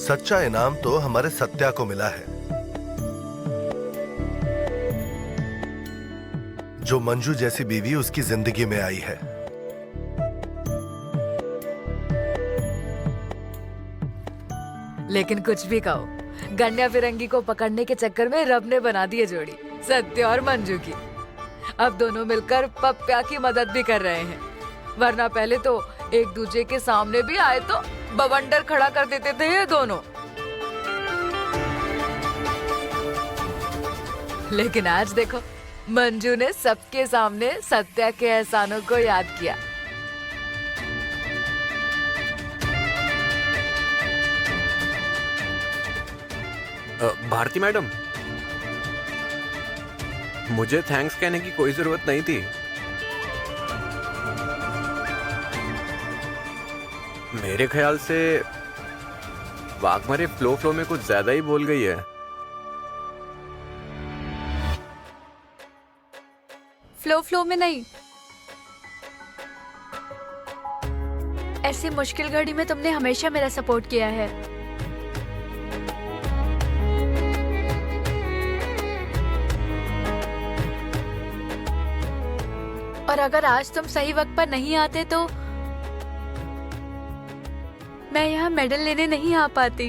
सच्चा इनाम तो हमारे सत्या को मिला है, जो मंजू जैसी बीवी उसकी जिंदगी में आई है। लेकिन कुछ भी कहो, गन्या फिरंगी को पकड़ने के चक्कर में रब ने बना दी है जोड़ी, सत्या और मंजू की। अब दोनों मिलकर पप्प्या की मदद भी कर रहे हैं, वरना पहले तो एक दूसरे के सामने भी आए तो बवंडर खड़ा कर देते थे ये दोनों। लेकिन आज देखो, मंजू ने सबके सामने सत्या के एहसानों को याद किया। भारती मैडम, मुझे थैंक्स कहने की कोई जरूरत नहीं थी। मेरे ख्याल से वाघमरे फ्लो में कुछ ज्यादा ही बोल गई है। फ्लो में नहीं, ऐसी मुश्किल घड़ी में तुमने हमेशा मेरा सपोर्ट किया है। और अगर आज तुम सही वक्त पर नहीं आते तो मैं यहाँ मेडल लेने नहीं आ पाती।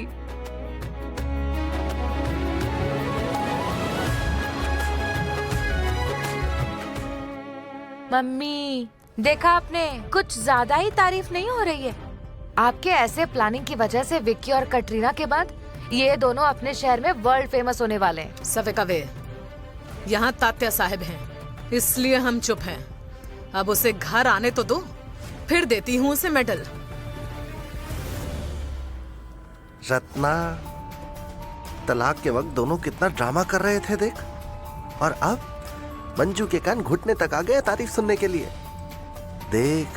मम्मी, देखा आपने, कुछ ज्यादा ही तारीफ नहीं हो रही है। आपके ऐसे प्लानिंग की वजह से विक्की और कटरीना के बाद ये दोनों अपने शहर में वर्ल्ड फेमस होने वाले हैं। सवेकवे, यहाँ तात्या साहब हैं, इसलिए हम चुप हैं। अब उसे घर आने तो दो, फिर देती हूँ उसे मेडल। रत्ना, तलाक के वक्त दोनों कितना ड्रामा कर रहे थे देख, और अब मंजू के कान घुटने तक आ गए तारीफ सुनने के लिए। देख,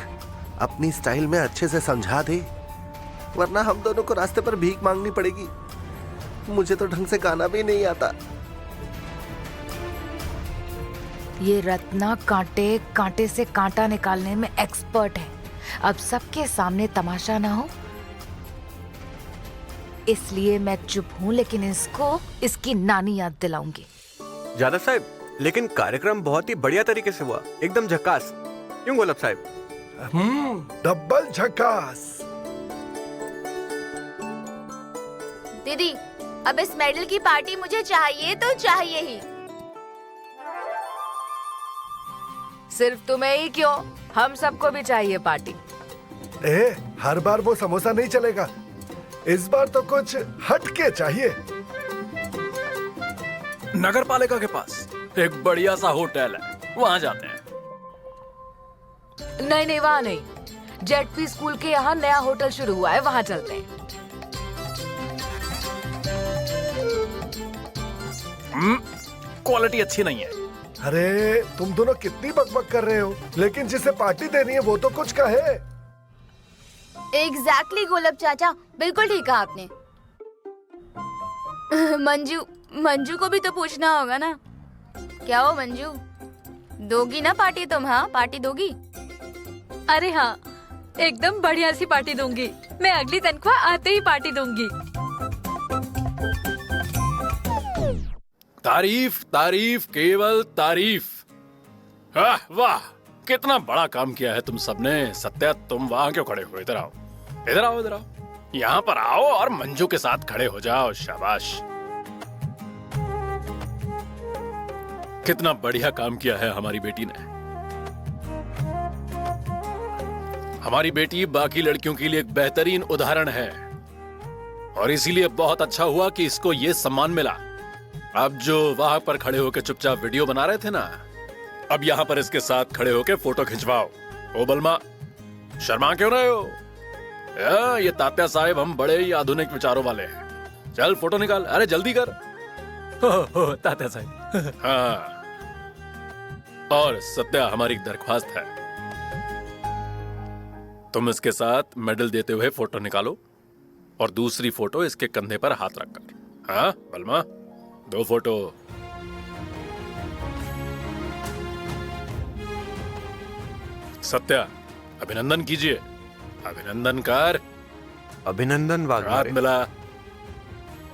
अपनी स्टाइल में अच्छे से समझा दे, वरना हम दोनों को रास्ते पर भीख मांगनी पड़ेगी। मुझे तो ढंग से गाना भी नहीं आता। ये रत्ना कांटे कांटे से कांटा निकालने में एक्सपर्ट है। अब सबके सामने तमाशा ना हो, इसलिए मैं चुप हूँ, लेकिन इसको इसकी नानी याद दिलाऊंगी। जादव साहब, लेकिन कार्यक्रम बहुत ही बढ़िया तरीके से हुआ, एकदम झकास। क्यों गोलब साहब? डबल झकास। दीदी, अब इस मेडल की पार्टी मुझे चाहिए तो चाहिए ही। सिर्फ तुम्हें ही क्यों, हम सबको भी चाहिए पार्टी। हर बार वो समोसा नहीं चलेगा, इस बार तो कुछ हटके चाहिए। नगर पालिका के पास एक बढ़िया सा होटल है, वहाँ जाते हैं। नहीं, वहाँ नहीं। जेडपी स्कूल के यहाँ नया होटल शुरू हुआ है, वहाँ चलते हैं। क्वालिटी अच्छी नहीं है। अरे तुम दोनों कितनी बकबक कर रहे हो, लेकिन जिसे पार्टी देनी है वो तो कुछ कहे। एग्जैक्टली गोलब चाचा, बिल्कुल ठीक कहा आपने। मंजू को भी तो पूछना होगा ना। क्या हो मंजू, दोगी ना पार्टी तुम? हाँ, पार्टी दोगी? अरे हाँ, एकदम बढ़िया सी पार्टी दूंगी। मैं अगली तनख्वाह आते ही पार्टी दूंगी। तारीफ तारीफ केवल तारीफ। वाह, कितना बड़ा काम किया है तुम सबने। सत्या, तुम वहाँ क्यों खड़े हो? इधर आओ, इधर आओ, इधर आओ, यहाँ पर आओ और मंजू के साथ खड़े हो जाओ। शाबाश, कितना बढ़िया काम किया है हमारी बेटी ने। हमारी बेटी बाकी लड़कियों के लिए एक बेहतरीन उदाहरण है, और इसीलिए बहुत अच्छा हुआ कि इसको ये सम्मान मिला। अब जो वहां पर खड़े होकर चुपचाप वीडियो बना रहे थे ना, अब यहाँ पर इसके साथ खड़े होकर फोटो खिंचवाओ। ओ बलमा, शर्मा क्यों रहे हो? ये तात्या साहब हम बड़े ही आधुनिक विचारों वाले हैं। चल फोटो निकाल, अरे जल्दी कर। हो तात्या साहब। हाँ, और सत्या, हमारी दरख्वास्त है, तुम इसके साथ मेडल देते हुए फोटो निकालो, और दूसरी फोटो इसके कंधे पर हाथ रखकर। हाँ बलमा, 2 फोटो। सत्या, अभिनंदन कीजिए, अभिनंदन कर। अभिनंदन हाथ वाघमारे। मिला,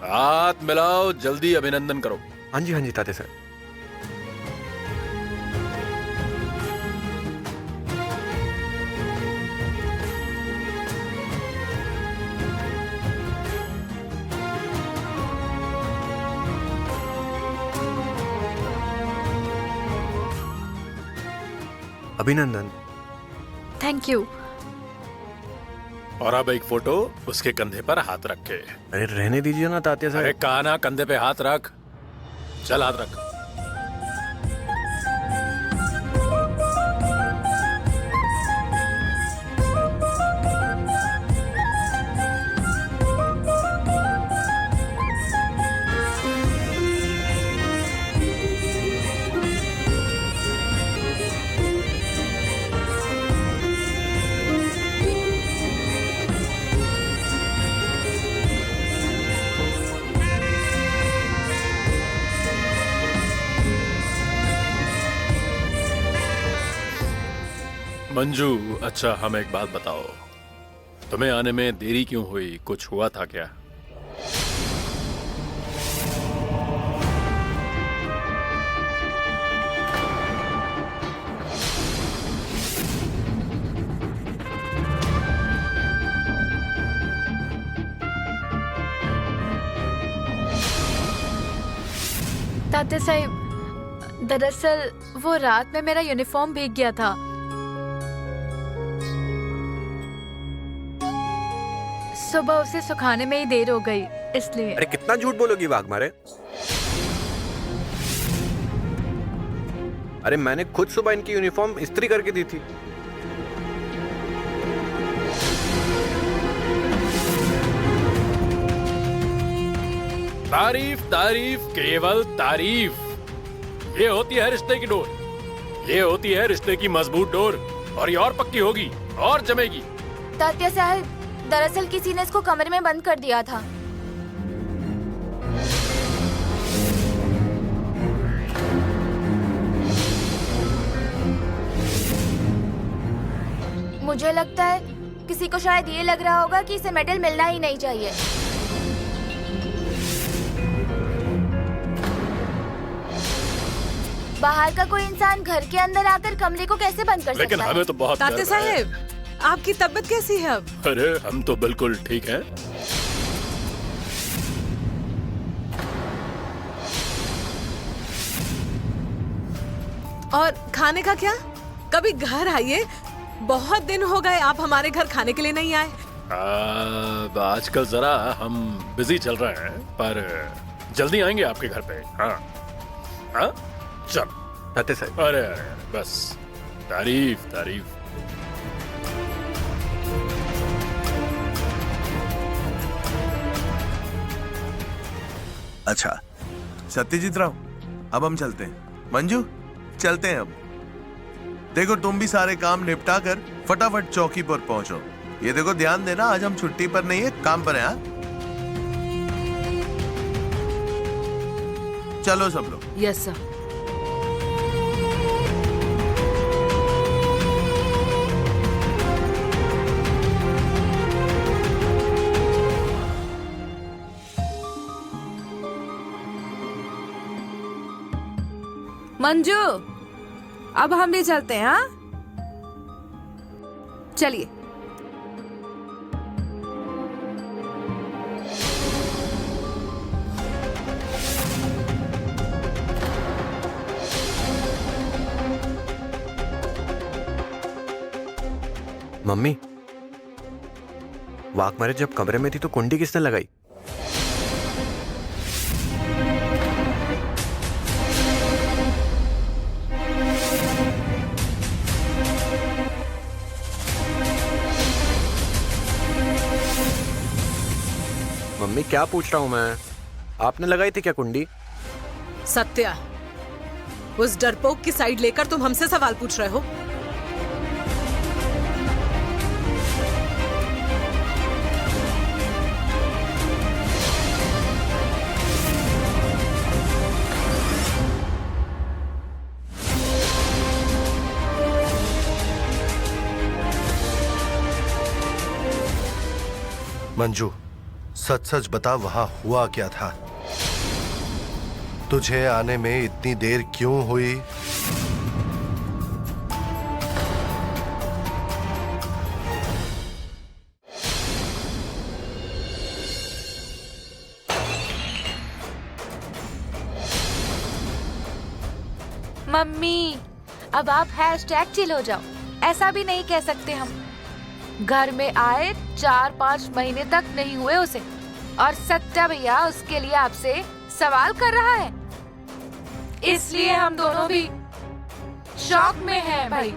हाथ मिलाओ, जल्दी अभिनंदन करो। हाँ जी तात्या साहब। अभिनंदन। Thank you. और अब एक फोटो उसके कंधे पर हाथ रख के। अरे रहने दीजिए ना तात्या अरे साहब। काना, कंधे पे हाथ रख। चल हाथ रख। मंजू, अच्छा हमें एक बात बताओ, तुम्हें आने में देरी क्यों हुई? कुछ हुआ था क्या? तात्या साहब, दरअसल वो रात में मेरा यूनिफॉर्म भीग गया था। सुबह उसे सुखाने में ही देर हो गई, इसलिए। अरे कितना झूठ बोलोगी वाघ मारे। अरे मैंने खुद सुबह इनकी यूनिफॉर्म इस्त्री करके दी थी। तारीफ तारीफ, केवल तारीफ। ये होती है रिश्ते की डोर, ये होती है रिश्ते की मजबूत डोर, और ये और पक्की होगी और जमेगी। तात्या साहब, दरअसल किसी ने इसको कमरे में बंद कर दिया था। मुझे लगता है किसी को शायद ये लग रहा होगा कि इसे मेडल मिलना ही नहीं चाहिए। बाहर का कोई इंसान घर के अंदर आकर कमरे को कैसे बंद कर लेकिन सकता है? हमें तो बहुत तात्या डर है। साहब, आपकी तबीयत कैसी है अब? अरे हम तो बिल्कुल ठीक हैं। और खाने का क्या? कभी घर आइए, बहुत दिन हो गए आप हमारे घर खाने के लिए नहीं आए। आजकल जरा हम बिजी चल रहे हैं, पर जल्दी आएंगे आपके घर पे। हाँ हाँ, चल। तात्या साहब। अरे अरे बस, तारीफ तारीफ। अच्छा सत्यजीत राव, अब हम चलते हैं। मंजू, चलते हैं अब। देखो तुम भी सारे काम निपटा कर फटाफट चौकी पर पहुंचो। ये देखो ध्यान देना, आज हम छुट्टी पर नहीं है, काम पर हैं। हाँ? चलो सब लोग। Yes sir. मंजू, अब हम भी चलते हैं। हाँ, चलिए। मम्मी, वाघ मारे जब कमरे में थी तो कुंडी किसने लगाई? मम्मी क्या पूछ रहा हूं मैं, आपने लगाई थी क्या कुंडी? सत्या, उस डरपोक की साइड लेकर तुम हमसे सवाल पूछ रहे हो? मंजू, सच सच बता, वहां हुआ क्या था? तुझे आने में इतनी देर क्यों हुई? मम्मी, अब आप हैशटैग चिल हो जाओ। ऐसा भी नहीं कह सकते हम। घर में आए 4-5 महीने तक नहीं हुए उसे, और सत्या भैया उसके लिए आपसे सवाल कर रहा है। इसलिए हम दोनों भी शॉक में हैं भाई।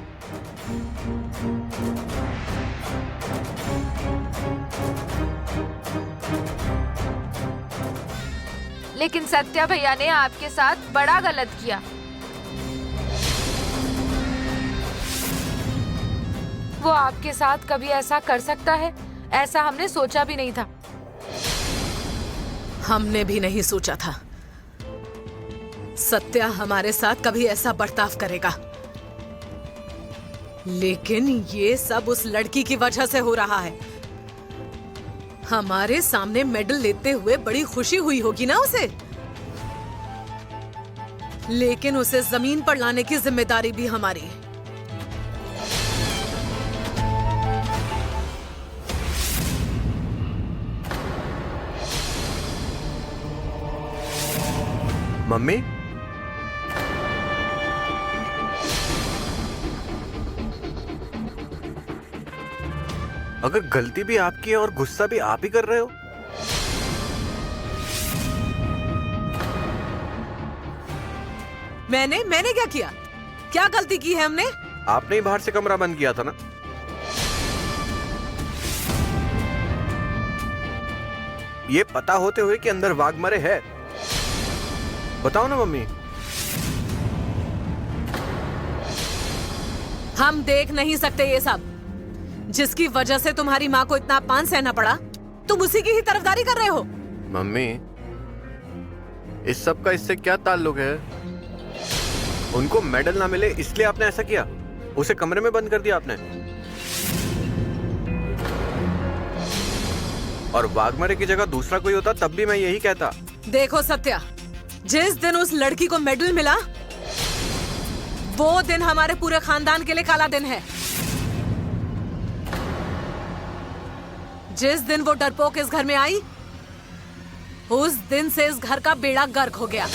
लेकिन सत्या भैया ने आपके साथ बड़ा गलत किया। वो आपके साथ कभी ऐसा कर सकता है, ऐसा हमने सोचा भी नहीं था। हमने भी नहीं सोचा था सत्या हमारे साथ कभी ऐसा बर्ताव करेगा। लेकिन ये सब उस लड़की की वजह से हो रहा है। हमारे सामने मेडल लेते हुए बड़ी खुशी हुई होगी ना उसे, लेकिन उसे जमीन पर लाने की जिम्मेदारी भी हमारी है। मम्मी, अगर गलती भी आपकी है और गुस्सा भी आप ही कर रहे हो, मैंने क्या किया? क्या गलती की है हमने? आपने ही बाहर से कमरा बंद किया था ना। ये पता होते हुए कि अंदर वाघमरे है। बताओ ना मम्मी। हम देख नहीं सकते ये सब। जिसकी वजह से तुम्हारी माँ को इतना अपमान सहना पड़ा, तुम उसी की ही तरफदारी कर रहे हो। मम्मी, इस सब का इससे क्या ताल्लुक है? उनको मेडल ना मिले इसलिए आपने ऐसा किया? उसे कमरे में बंद कर दिया आपने? और वाघमरे की जगह दूसरा कोई होता तब भी मैं यही कहता। देखो सत्या, जिस दिन उस लड़की को मेडल मिला, वो दिन हमारे पूरे खानदान के लिए काला दिन है। जिस दिन वो डरपोक इस घर में आई, उस दिन से इस घर का बेड़ा गर्क हो गया।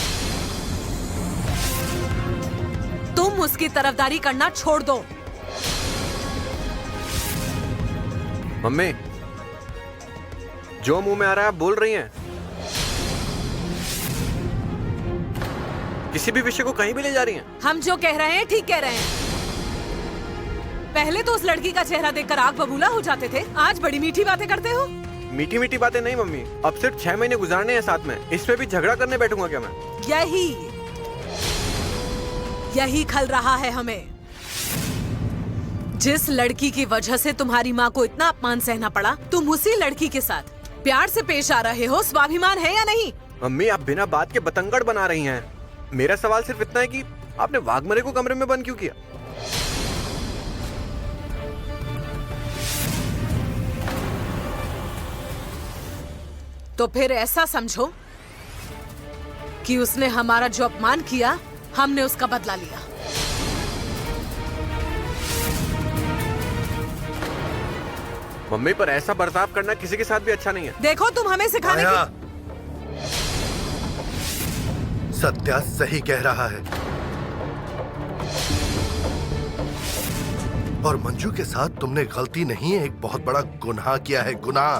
तुम उसकी तरफदारी करना छोड़ दो। मम्मी, जो मुंह में आ रहा है आप बोल रही हैं। किसी भी विषय को कहीं भी ले जा रही हैं। हम जो कह रहे हैं ठीक कह रहे हैं। पहले तो उस लड़की का चेहरा देखकर आग बबूला हो जाते थे, आज बड़ी मीठी बातें करते हो। मीठी मीठी बातें नहीं मम्मी, अब सिर्फ 6 महीने गुजारने हैं साथ में, इसमें भी झगड़ा करने बैठूंगा क्या मैं? यही खल रहा है हमें। जिस लड़की की वजह से तुम्हारी माँ को इतना अपमान सहना पड़ा, तुम उसी लड़की के साथ प्यार से पेश आ रहे हो। स्वाभिमान है या नहीं? मम्मी, आप बिना बात के बतंगड़ बना रही हैं। मेरा सवाल सिर्फ इतना है कि आपने वाघमरे को कमरे में बंद क्यों किया? तो फिर ऐसा समझो कि उसने हमारा जो अपमान किया, हमने उसका बदला लिया। मम्मी, पर ऐसा बर्ताव करना किसी के साथ भी अच्छा नहीं है। देखो, तुम हमें सिखाने की... सत्या सही कह रहा है। और मंजू के साथ तुमने गलती नहीं, एक बहुत बड़ा गुनाह किया है, गुनाह।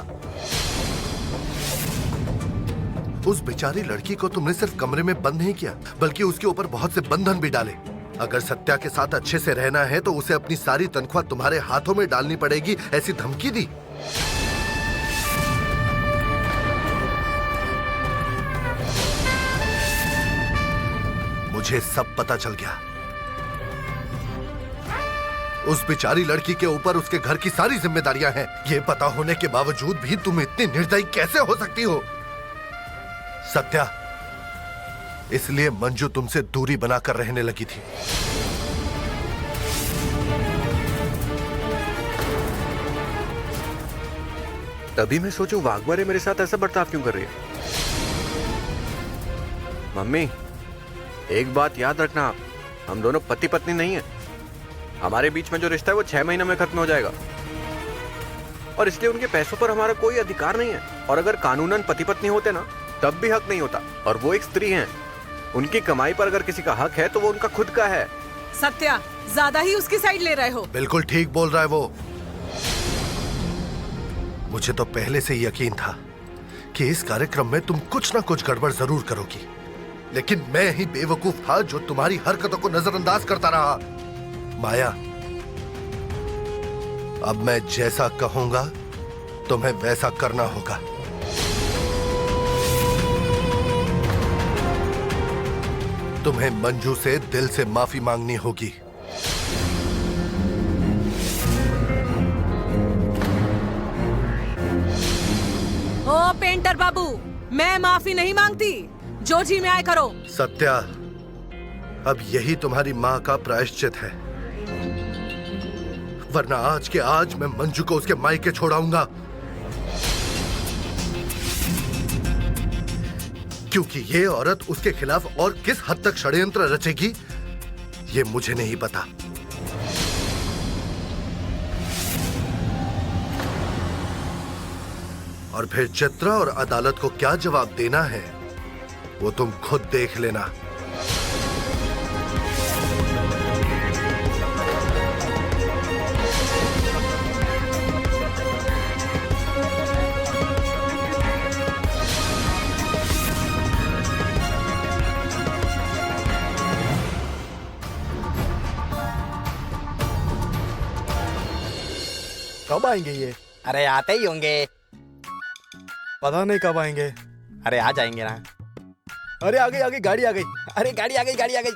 उस बेचारी लड़की को तुमने सिर्फ कमरे में बंद नहीं किया, बल्कि उसके ऊपर बहुत से बंधन भी डाले। अगर सत्या के साथ अच्छे से रहना है तो उसे अपनी सारी तनख्वाह तुम्हारे हाथों में डालनी पड़ेगी, ऐसी धमकी दी। मुझे सब पता चल गया। उस बेचारी लड़की के ऊपर उसके घर की सारी जिम्मेदारियां हैं। ये पता होने के बावजूद भी तुम इतनी निर्दयी कैसे हो सकती हो? सत्या, इसलिए मंजू तुमसे दूरी बनाकर रहने लगी थी। तभी मैं सोचूं वाघमारे मेरे साथ ऐसा बर्ताव क्यों कर रही है। मम्मी, एक बात याद रखना, आप हम दोनों पति पत्नी नहीं है। हमारे बीच में जो रिश्ता है वो 6 महीनों में खत्म हो जाएगा और इसलिए उनके पैसों पर हमारा कोई अधिकार नहीं है। और अगर कानूनन पति पत्नी होते ना तब भी हक नहीं होता। और वो एक स्त्री हैं, उनकी कमाई पर अगर किसी का हक है तो वो उनका खुद का है। सत्या, ज्यादा ही उसकी साइड ले रहे हो। बिल्कुल ठीक बोल रहा है वो। मुझे तो पहले से ही यकीन था कि इस कार्यक्रम में तुम कुछ ना कुछ गड़बड़ जरूर करोगी, लेकिन मैं ही बेवकूफ था जो तुम्हारी हरकतों को नजरअंदाज करता रहा। माया, अब मैं जैसा कहूंगा तुम्हें वैसा करना होगा। तुम्हें मंजू से दिल से माफी मांगनी होगी। ओ पेंटर बाबू, मैं माफी नहीं मांगती, जो जी में आए करो। सत्या, अब यही तुम्हारी माँ का प्रायश्चित है, वरना आज के आज मैं मंजू को उसके मायके छोड़ाऊंगा। क्योंकि ये औरत उसके खिलाफ और किस हद तक षड्यंत्र रचेगी ये मुझे नहीं पता। और फिर चित्रा और अदालत को क्या जवाब देना है वो तुम खुद देख लेना। कब आएंगे ये? अरे आते ही होंगे। पता नहीं कब आएंगे। अरे आ जाएंगे ना। अरे आ गई गाड़ी आ गई। अरे गाड़ी आ गई।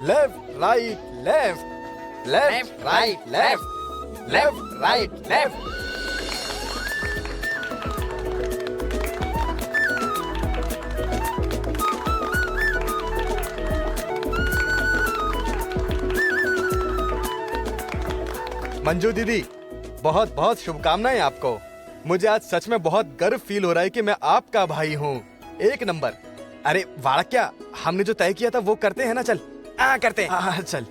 Left right left, left right left, left right left. Manju दीदी, बहुत बहुत शुभकामनाएं आपको। मुझे आज सच में बहुत गर्व फील हो रहा है कि मैं आपका भाई हूँ। एक नंबर। अरे वाड़ा, क्या हमने जो तय किया था वो करते हैं ना? चल करते हैं। चल।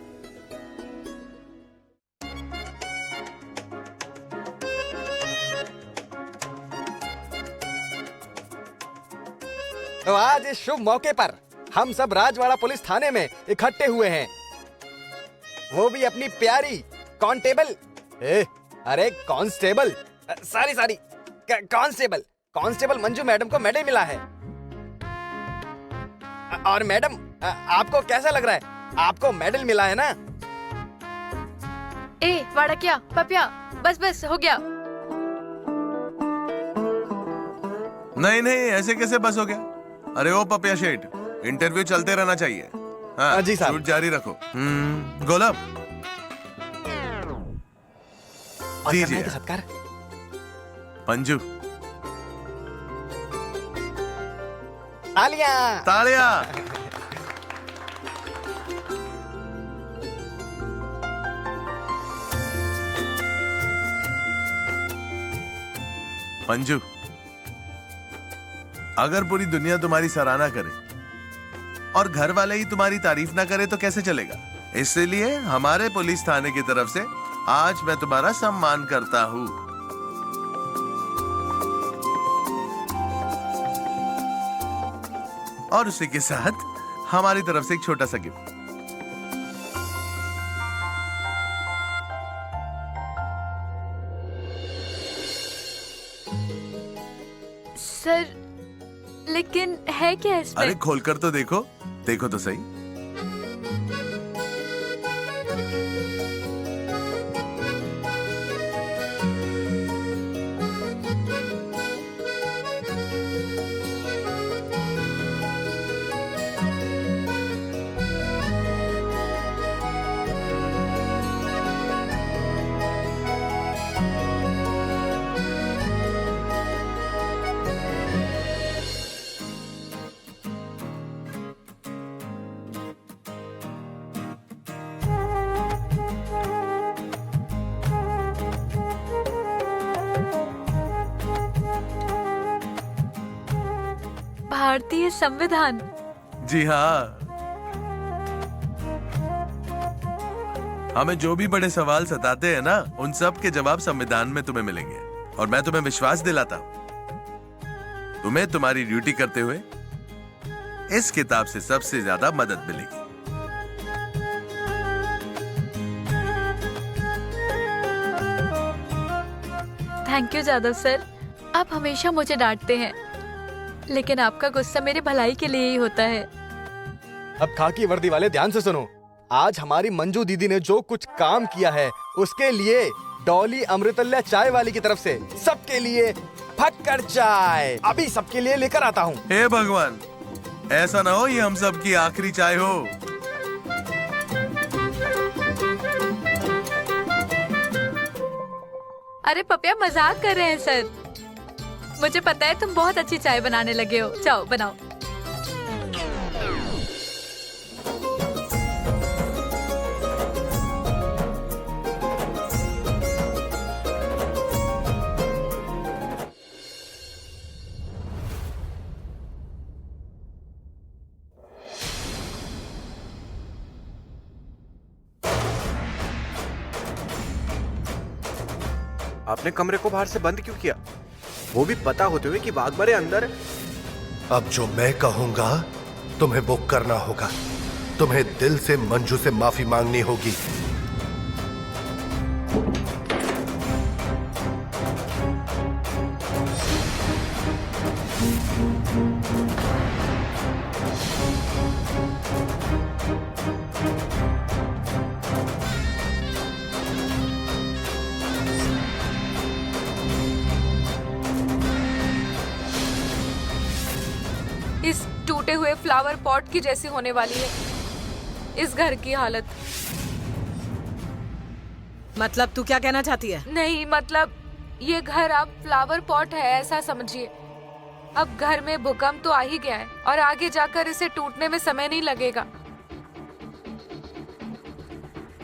तो आज इस शुभ मौके पर हम सब राजवाड़ा पुलिस थाने में इकट्ठे हुए हैं, वो भी अपनी प्यारी कांस्टेबल अरे constable sorry constable Manju madam को मेडल मिला है। और मैडम, आपको कैसा लग रहा है? आपको मेडल मिला है ना? ए वाड़ा, क्या पपिया, बस हो गया। नहीं ऐसे कैसे बस हो गया? अरे ओ पपिया शेठ, इंटरव्यू चलते रहना चाहिए। हाँ जी साहब। शूट जारी रखो। गोलब दीजिए। सत्कार। मंजू, तालियां। मंजू, अगर पूरी दुनिया तुम्हारी सराहना करे और घर वाले ही तुम्हारी तारीफ ना करे तो कैसे चलेगा? इसलिए हमारे पुलिस थाने की तरफ से आज मैं तुम्हारा सम्मान करता हूँ। और उसी के साथ हमारी तरफ से एक छोटा सा गिफ्ट। सर, लेकिन है क्या इसमें? अरे खोलकर तो देखो तो सही। भारतीय संविधान। जी हाँ, हमें जो भी बड़े सवाल सताते हैं ना, उन सब के जवाब संविधान में तुम्हें मिलेंगे। और मैं तुम्हें विश्वास दिलाता हूँ, तुम्हें तुम्हारी ड्यूटी करते हुए इस किताब से सबसे ज्यादा मदद मिलेगी। थैंक यू जादव सर, आप हमेशा मुझे डांटते हैं, लेकिन आपका गुस्सा मेरे भलाई के लिए ही होता है। अब खाकी वर्दी वाले ध्यान से सुनो। आज हमारी मंजू दीदी ने जो कुछ काम किया है उसके लिए डॉली अमृतल्या चाय वाली की तरफ से सबके लिए फक्कड़ चाय अभी सबके लिए लेकर आता हूँ। हे भगवान, ऐसा ना हो ये हम सब की आखिरी चाय हो। अरे पपिया, मजाक कर रहे हैं सर। मुझे पता है तुम बहुत अच्छी चाय बनाने लगे हो। जाओ बनाओ। आपने कमरे को बाहर से बंद क्यों किया, वो भी पता होते हुए कि बागबारे अंदर? अब जो मैं कहूंगा तुम्हें वो करना होगा। तुम्हें दिल से मंजू से माफी मांगनी होगी। इस टूटे हुए फ्लावर पॉट की जैसी होने वाली है इस घर की हालत। मतलब तू क्या कहना चाहती है? नहीं मतलब ये घर अब फ्लावर पॉट है ऐसा समझिए। अब घर में भूकंप तो आ ही गया है और आगे जाकर इसे टूटने में समय नहीं लगेगा।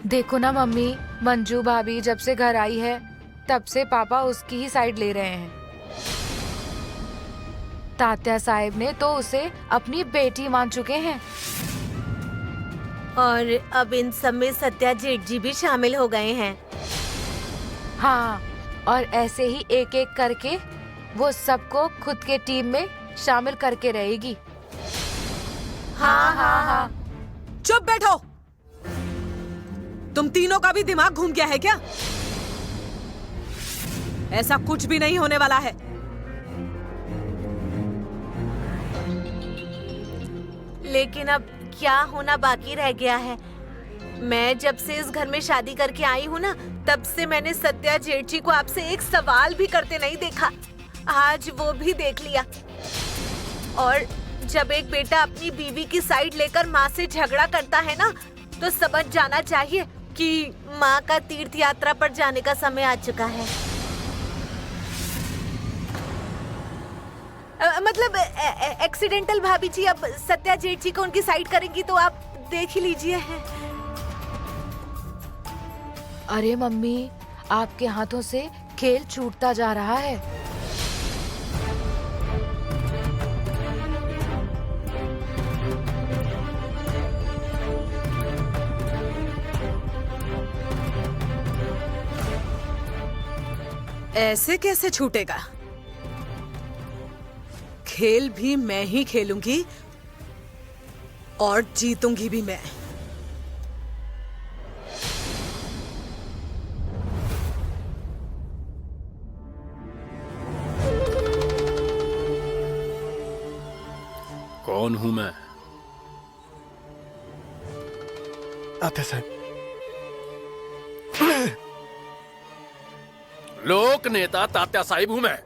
देखो ना मम्मी, मंजू भाभी जब से घर आई है तब से पापा उसकी ही साइड ले रहे हैं। तात्या साहब ने तो उसे अपनी बेटी मान चुके हैं। और अब इन सब में सत्या जेठ जी भी शामिल हो गए हैं। हाँ, और ऐसे ही एक एक करके वो सबको खुद के टीम में शामिल करके रहेगी। हाँ हाँ हाँ। चुप बैठो। तुम तीनों का भी दिमाग घूम गया है क्या? ऐसा कुछ भी नहीं होने वाला है। लेकिन अब क्या होना बाकी रह गया है? मैं जब से इस घर में शादी करके आई हूँ ना, तब से मैंने सत्या जेठ जी को आपसे एक सवाल भी करते नहीं देखा। आज वो भी देख लिया। और जब एक बेटा अपनी बीवी की साइड लेकर माँ से झगड़ा करता है ना, तो समझ जाना चाहिए कि माँ का तीर्थ यात्रा पर जाने का समय आ चुका है। मतलब एक्सीडेंटल भाभी जी अब सत्या जेठ जी को उनकी साइड करेंगी तो आप देख ही लीजिए। अरे मम्मी, आपके हाथों से खेल छूटता जा रहा है। ऐसे कैसे छूटेगा? खेल भी मैं ही खेलूंगी और जीतूंगी भी मैं। कौन हूं मैं? तात्या साहब। लोक नेता तात्या साहिब हूं मैं।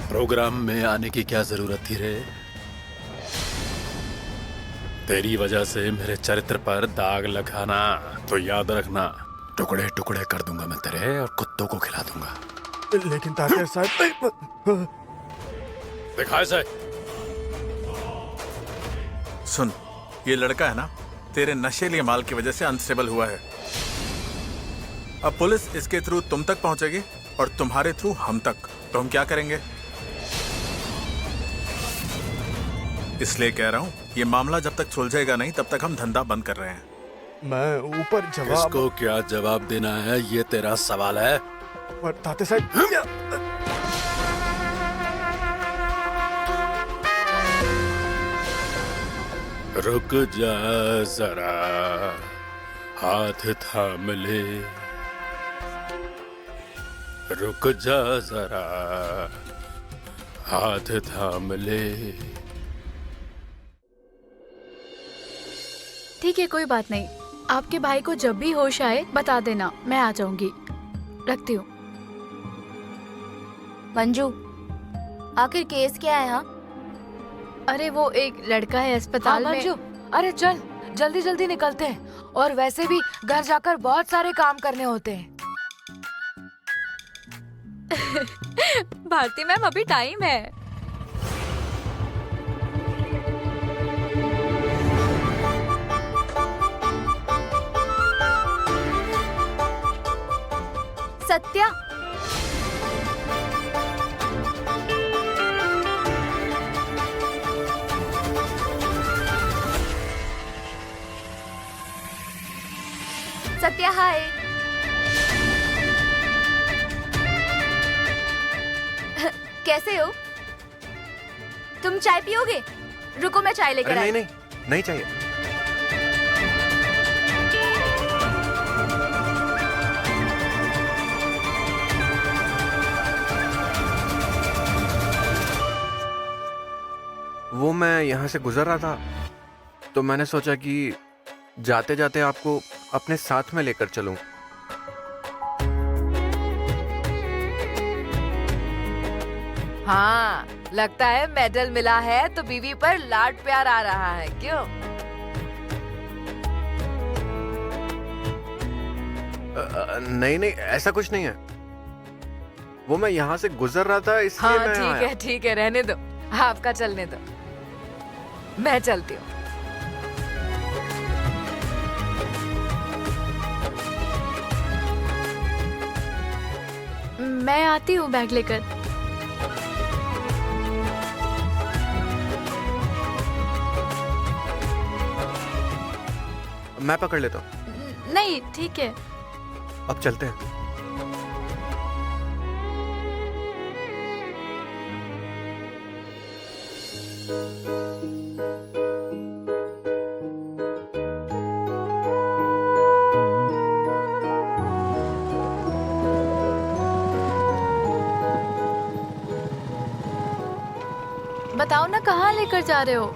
प्रोग्राम में आने की क्या जरूरत थी रे? तेरी वजह से मेरे चरित्र पर दाग लगाना, तो याद रखना टुकड़े टुकड़े कर दूंगा मैं तेरे और कुत्तों को खिला दूंगा। लेकिन तात्या साहब। दिखा इसे। सुन, ये लड़का है ना, तेरे नशेली माल की वजह से अनस्टेबल हुआ है। अब पुलिस इसके थ्रू तुम तक पहुंचेगी और तुम्हारे थ्रू हम तक, तो हम क्या करेंगे? इसलिए कह रहा हूँ, ये मामला जब तक सुलझेगा नहीं तब तक हम धंधा बंद कर रहे हैं। मैं ऊपर जवाब। इसको क्या जवाब देना है, ये तेरा सवाल है। पर ताते साहब, रुक जा जरा, हाथ थाम ले। रुक जा जरा, हाथ थाम ले। ठीक है, कोई बात नहीं। आपके भाई को जब भी होश आए बता देना, मैं आ जाऊंगी। रखती हूँ। मंजू, आखिर केस क्या है? हाँ, अरे वो एक लड़का है अस्पताल में। मंजू, अरे चल जल्दी जल्दी निकलते हैं, और वैसे भी घर जाकर बहुत सारे काम करने होते हैं। भारती मैम, अभी टाइम है। सत्या, सत्या हाय। कैसे हो? तुम चाय पियोगे? रुको, मैं चाय लेकर आई। नहीं नहीं चाहिए। वो मैं यहाँ से गुजर रहा था, तो मैंने सोचा कि जाते जाते आपको अपने साथ में लेकर चलूं। हाँ, लगता है मेडल मिला है तो बीवी पर लाड प्यार आ रहा है, क्यों? नहीं नहीं, ऐसा कुछ नहीं है। वो मैं यहाँ से गुजर रहा था, इसलिए हाँ, मैं आया। ठीक है, रहने दो, आपका चलने दो, मैं चलती हूँ। मैं आती हूँ बैग लेकर। मैं पकड़ लेता हूँ। नहीं, ठीक है। अब चलते हैं। बताओ ना, कहाँ लेकर जा रहे हो?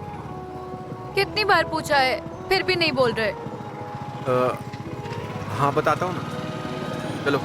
कितनी बार पूछा है, फिर भी नहीं बोल रहे। हाँ, बताता हूँ ना, चलो।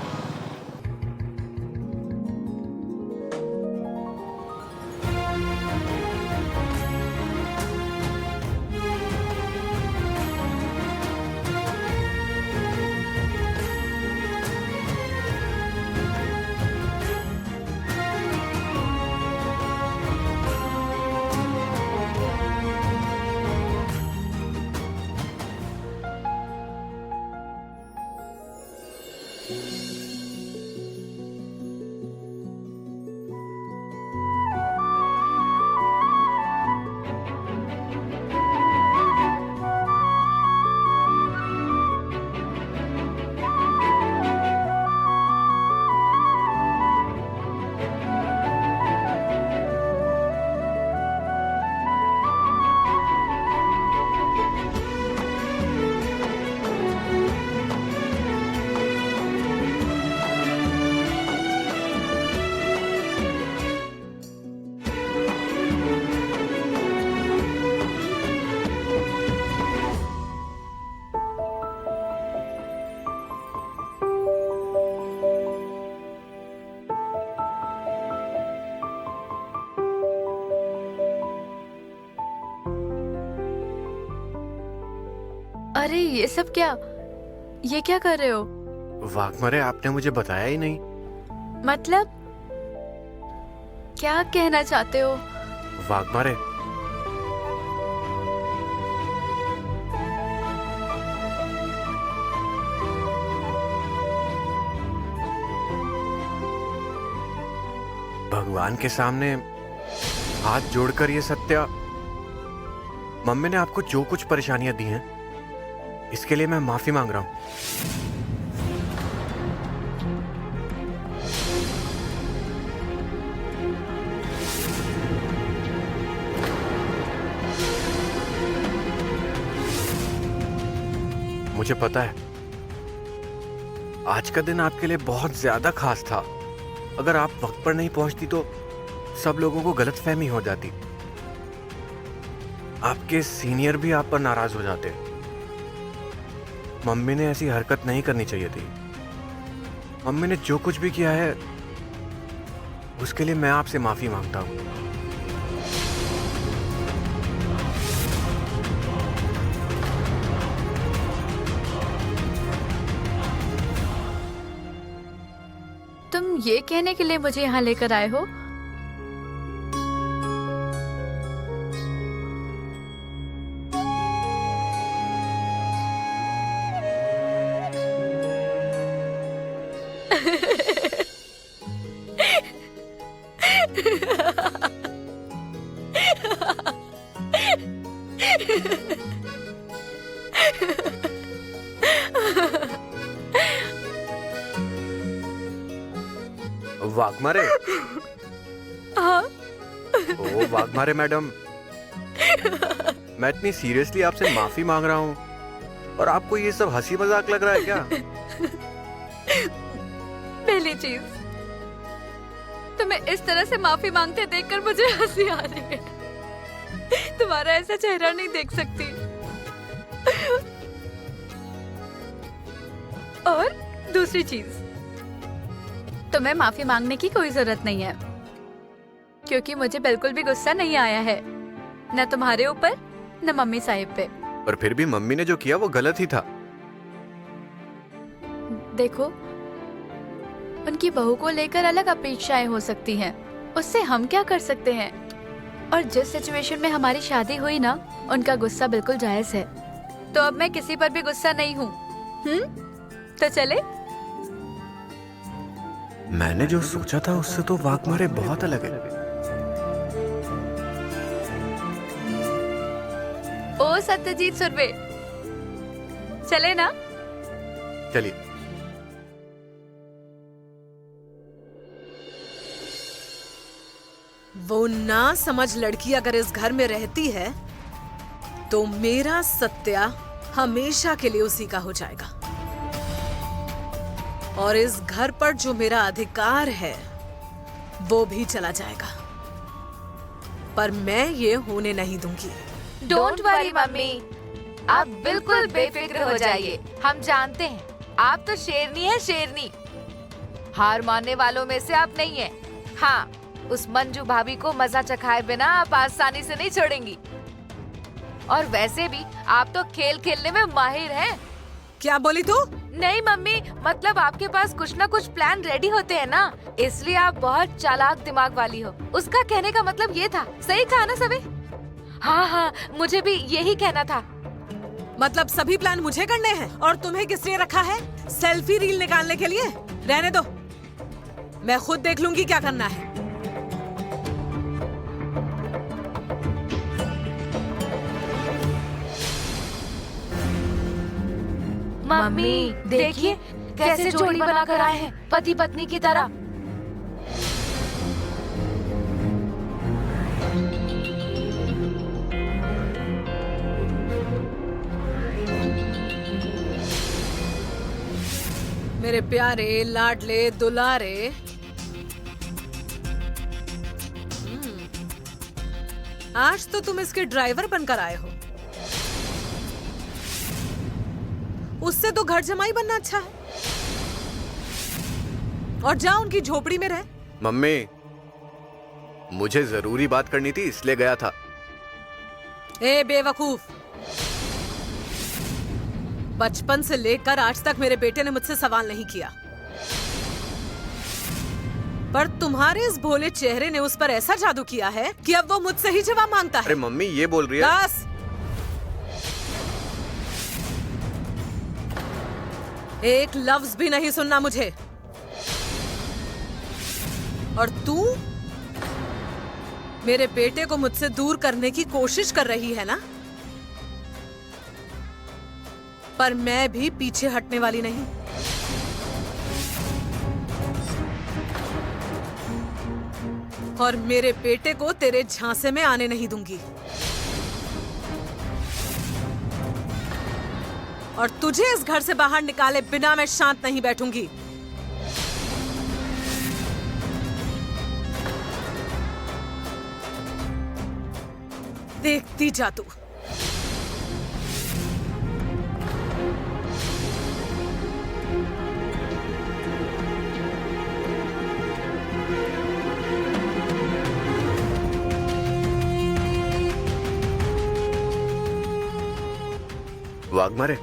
अरे ये सब क्या? ये क्या कर रहे हो? वाघमरे, आपने मुझे बताया ही नहीं। मतलब क्या कहना चाहते हो? वाघमरे, भगवान के सामने हाथ जोड़कर ये सत्या, मम्मी ने आपको जो कुछ परेशानियां दी हैं, इसके लिए मैं माफी मांग रहा हूं। मुझे पता है आज का दिन आपके लिए बहुत ज्यादा खास था। अगर आप वक्त पर नहीं पहुंचती तो सब लोगों को गलतफहमी हो जाती, आपके सीनियर भी आप पर नाराज हो जाते। मम्मी ने ऐसी हरकत नहीं करनी चाहिए थी। मम्मी ने जो कुछ भी किया है उसके लिए मैं आपसे माफी मांगता हूं। तुम ये कहने के लिए मुझे यहाँ लेकर आए हो? वाघमारे। हाँ? ओ वाघमारे मैडम, मैं इतनी सीरियसली आपसे माफी मांग रहा हूँ और आपको ये सब हंसी मजाक लग रहा है क्या? पहली चीज, तुम्हें इस तरह से माफी मांगते देखकर मुझे हंसी आ रही है। तुम्हारा ऐसा चेहरा नहीं देख सकती। और दूसरी चीज, तुम्हें माफी मांगने की कोई जरूरत नहीं है, क्योंकि मुझे बिल्कुल भी गुस्सा नहीं आया है, न तुम्हारे ऊपर न मम्मी साहिब पे। पर फिर भी मम्मी ने जो किया वो गलत ही था। देखो, उनकी बहू को लेकर अलग अपेक्षाएं हो सकती हैं, उससे हम क्या कर सकते हैं? और जिस सिचुएशन में हमारी शादी हुई ना, उनका गुस्सा बिल्कुल जायज है। तो अब मैं किसी पर भी गुस्सा नहीं हूँ। तो चले? मैंने जो सोचा था उससे तो वाघमारे बहुत अलग है। ओ सत्यजीत सुरवे, चले ना? चलिए। वो ना समझ लड़की अगर इस घर में रहती है तो मेरा सत्या हमेशा के लिए उसी का हो जाएगा, और इस घर पर जो मेरा अधिकार है वो भी चला जाएगा। पर मैं ये होने नहीं दूंगी। डोंट वरी मम्मी, आप बिल्कुल बेफिक्र हो जाइए। हम जानते हैं आप तो शेरनी है, शेरनी। हार मानने वालों में से आप नहीं है। हाँ, उस मंजू भाभी को मजा चखाए बिना आप आसानी से नहीं छोड़ेंगी। और वैसे भी आप तो खेल खेलने में माहिर हैं। क्या बोली तू? नहीं मम्मी, मतलब आपके पास कुछ ना कुछ प्लान रेडी होते हैं ना, इसलिए आप बहुत चालाक दिमाग वाली हो। उसका कहने का मतलब ये था। सही कहा ना सभी? हाँ हाँ, मुझे भी यही कहना था। मतलब सभी प्लान मुझे करने हैं और तुम्हें किस लिए रखा है? सेल्फी रील निकालने के लिए? रहने दो, मैं खुद देख लूंगी क्या करना है। मम्मी देखिए कैसे जोड़ी बनाकर आए हैं, पति पत्नी की तरह। मेरे प्यारे लाडले दुलारे, आज तो तुम इसके ड्राइवर बनकर आए हो। उससे तो घर जमाई बनना अच्छा है। और जाओ उनकी झोपड़ी में रह। मम्मी, मुझे जरूरी बात करनी थी इसलिए गया था। ए बेवकूफ, बचपन से लेकर आज तक मेरे बेटे ने मुझसे सवाल नहीं किया, पर तुम्हारे इस भोले चेहरे ने उस पर ऐसा जादू किया है कि अब वो मुझसे ही जवाब मांगता है। अरे मम्मी, ये बोल रही है। बस, एक लफ्ज भी नहीं सुनना मुझे। और तू मेरे बेटे को मुझसे दूर करने की कोशिश कर रही है ना, पर मैं भी पीछे हटने वाली नहीं। और मेरे बेटे को तेरे झांसे में आने नहीं दूंगी। और तुझे इस घर से बाहर निकाले बिना मैं शांत नहीं बैठूंगी। देखती जा तू। वाघमारे,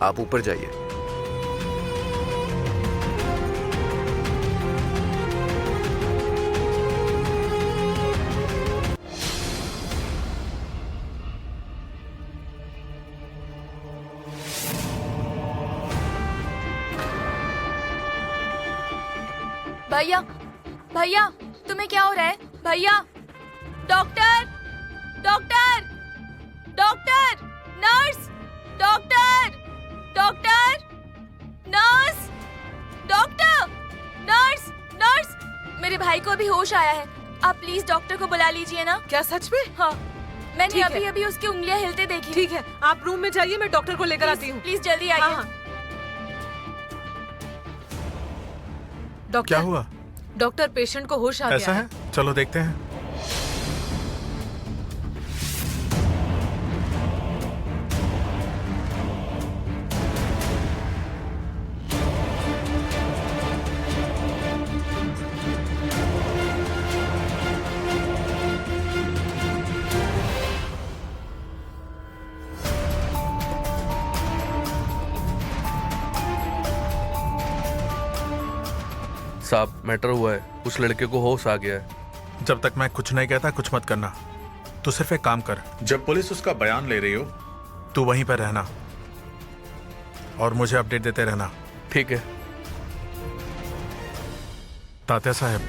आप ऊपर जाइए। भैया, भैया, तुम्हें क्या हो रहा है? भैया, doctor, doctor, doctor, nurse, doctor, doctor, nurse, doctor, nurse, nurse, मेरे भाई को अभी होश आया है। आप प्लीज डॉक्टर को बुला लीजिए ना। क्या सच में? हाँ, मैंने ठीक अभी है। अभी उसकी उंगलियां हिलते देखी। ठीक है, आप रूम में जाइए, मैं डॉक्टर को लेकर आती हूँ। प्लीज जल्दी आइए। हाँ। डॉक्टर, क्या हुआ? डॉक्टर, पेशेंट को होश आ ऐसा गया है? चलो देखते हैं। साहब, मैटर हुआ है, उस लड़के को होश आ गया है। जब तक मैं कुछ नहीं कहता कुछ मत करना। तू सिर्फ एक काम कर, जब पुलिस उसका बयान ले रही हो तू वहीं पर रहना और मुझे अपडेट देते रहना। ठीक है। तात्या साहब,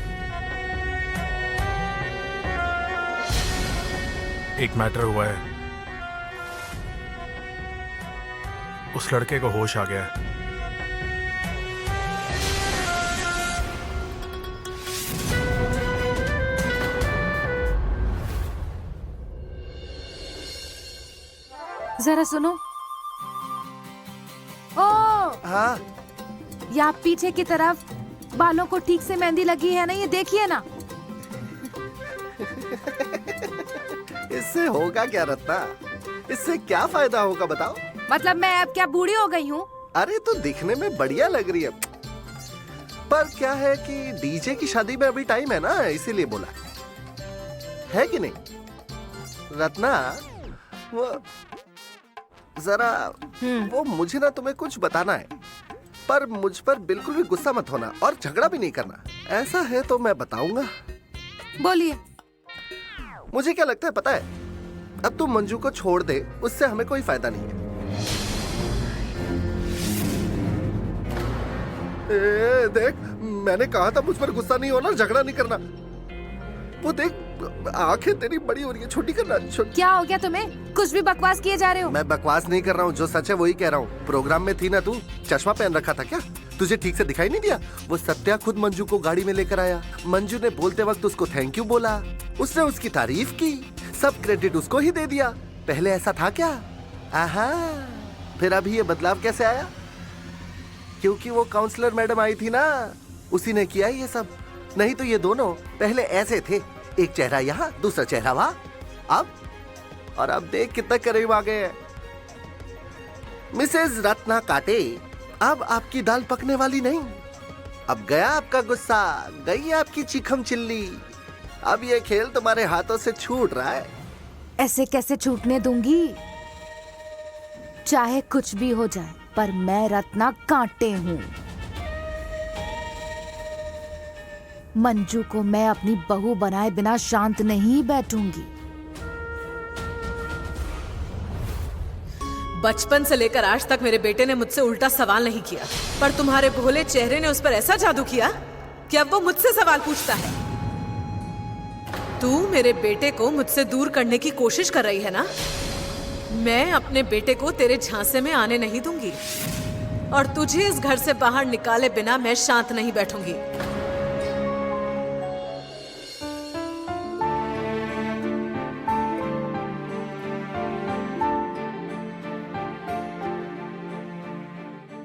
एक मैटर हुआ है। उस लड़के को होश आ गया है। जरा सुनो। ओ हाँ, यहाँ पीछे की तरफ बालों को ठीक से मेहंदी लगी है ना, ये देखिए ना। इससे होगा क्या रत्ना? इससे क्या फायदा होगा बताओ? मतलब मैं अब क्या बूढ़ी हो गई हूँ? अरे तो दिखने में बढ़िया लग रही है, पर क्या है कि डीजे की शादी में अभी टाइम है ना, इसीलिए बोला है कि नहीं रत्ना? वो जरा वो मुझे ना तुम्हें कुछ बताना है, पर मुझ पर बिल्कुल भी गुस्सा मत होना और झगड़ा भी नहीं करना। ऐसा है तो मैं बताऊंगा। बोलिए। मुझे क्या लगता है पता है? अब तुम मंजू को छोड़ दे, उससे हमें कोई फायदा नहीं है। देख, मैंने कहा था मुझ पर गुस्सा नहीं होना, झगड़ा नहीं करना। वो देख, आंखें तेरी बड़ी हो रही है, छोटी करना। क्या हो गया तुम्हें? कुछ भी बकवास किए जा रहे हो। मैं बकवास नहीं कर रहा हूँ, जो सच है वही कह रहा हूँ। प्रोग्राम में थी ना तू, चश्मा पहन रखा था क्या? तुझे ठीक से दिखाई नहीं दिया? वो सत्या खुद मंजू को गाड़ी में लेकर आया। मंजू ने बोलते वक्त उसको थैंक यू बोला, उसने उसकी तारीफ की, सब क्रेडिट उसको ही दे दिया। पहले ऐसा था क्या? आहा, फिर अभी ये बदलाव कैसे आया? क्योंकि वो काउंसलर मैडम आई थी ना, उसी ने किया ये सब। नहीं तो ये दोनों पहले ऐसे थे, एक चेहरा यहाँ, दूसरा चेहरा वहाँ। अब देख कितना करीब आ गए हैं। मिसेज रत्ना काटे, अब आपकी दाल पकने वाली नहीं। अब गया आपका गुस्सा, गई आपकी चीखम चिल्ली। अब ये खेल तुम्हारे हाथों से छूट रहा है। ऐसे कैसे छूटने दूंगी? चाहे कुछ भी हो जाए, पर मैं रत्ना कांटे हूँ। मंजू को मैं अपनी बहू बनाए बिना शांत नहीं बैठूंगी। बचपन से लेकर आज तक मेरे बेटे ने मुझसे उल्टा सवाल नहीं किया, पर तुम्हारे भोले चेहरे ने उस पर ऐसा जादू किया कि अब वो मुझसे सवाल पूछता है। तू मेरे बेटे को मुझसे दूर करने की कोशिश कर रही है ना? मैं अपने बेटे को तेरे झांसे में आने नहीं दूंगी और तुझे इस घर से बाहर निकाले बिना मैं शांत नहीं बैठूंगी।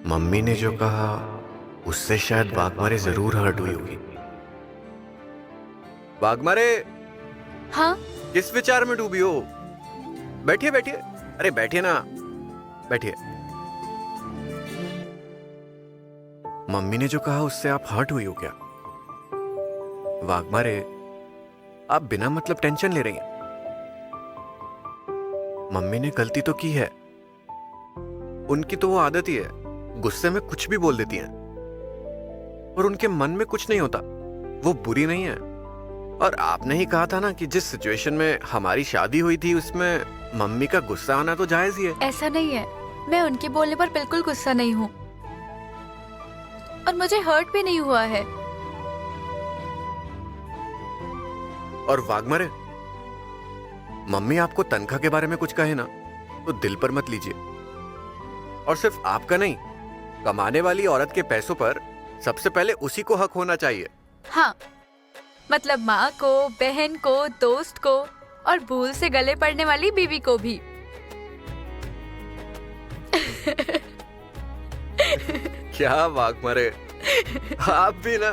मम्मी ने जो कहा उससे शायद वाघमारे जरूर हर्ट हुई होगी। वाघमारे, हाँ? किस विचार में डूबी हो? बैठिए बैठिए, अरे बैठिए ना, बैठिए। मम्मी ने जो कहा उससे आप हर्ट हुई हो क्या? वाघमारे, आप बिना मतलब टेंशन ले रही हैं। मम्मी ने गलती तो की है। उनकी तो वो आदत ही है, गुस्से में कुछ भी बोल देती हैं और उनके मन में कुछ नहीं होता। वो बुरी नहीं है। और आपने ही कहा था ना कि जिस सिचुएशन में हमारी शादी हुई थी उसमें मम्मी का गुस्सा आना तो जायज ही है। ऐसा नहीं है, मैं उनके बोलने पर बिल्कुल गुस्सा नहीं हूँ और मुझे हर्ट भी नहीं हुआ है। और वाघमारे, मम्मी आपको तनख्वाह के बारे में कुछ कहे ना तो दिल पर मत लीजिए। और सिर्फ आपका नहीं, कमाने वाली औरत के पैसों पर सबसे पहले उसी को हक होना चाहिए। हाँ, मतलब माँ को, बहन को, दोस्त को और भूल से गले पड़ने वाली बीवी को भी। क्या वाघमारे, आप भी ना।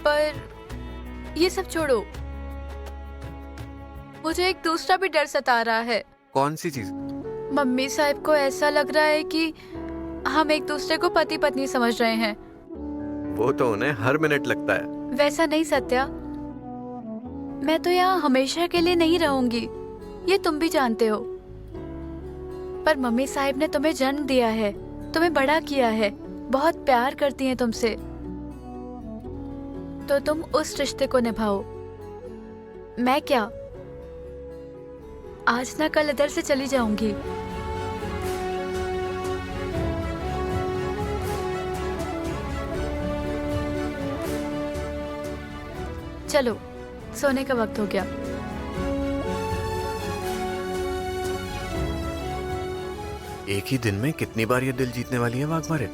पर ये सब छोड़ो, मुझे एक दूसरा भी डर सता रहा है। कौन सी चीज? मम्मी साहब को ऐसा लग रहा है कि हम एक दूसरे को पति पत्नी समझ रहे हैं। वो तो उन्हें हर मिनट लगता है। वैसा नहीं सत्या, मैं तो यहाँ हमेशा के लिए नहीं रहूंगी, ये तुम भी जानते हो। पर मम्मी साहब ने तुम्हें जन्म दिया है, तुम्हें बड़ा किया है, बहुत प्यार करती हैं तुमसे, तो तुम उस रिश्ते को निभाओ। मैं क्या आज ना कल इधर से चली जाऊंगी। चलो, सोने का वक्त हो गया। एक ही दिन में कितनी बार ये दिल जीतने वाली है वाघमारे?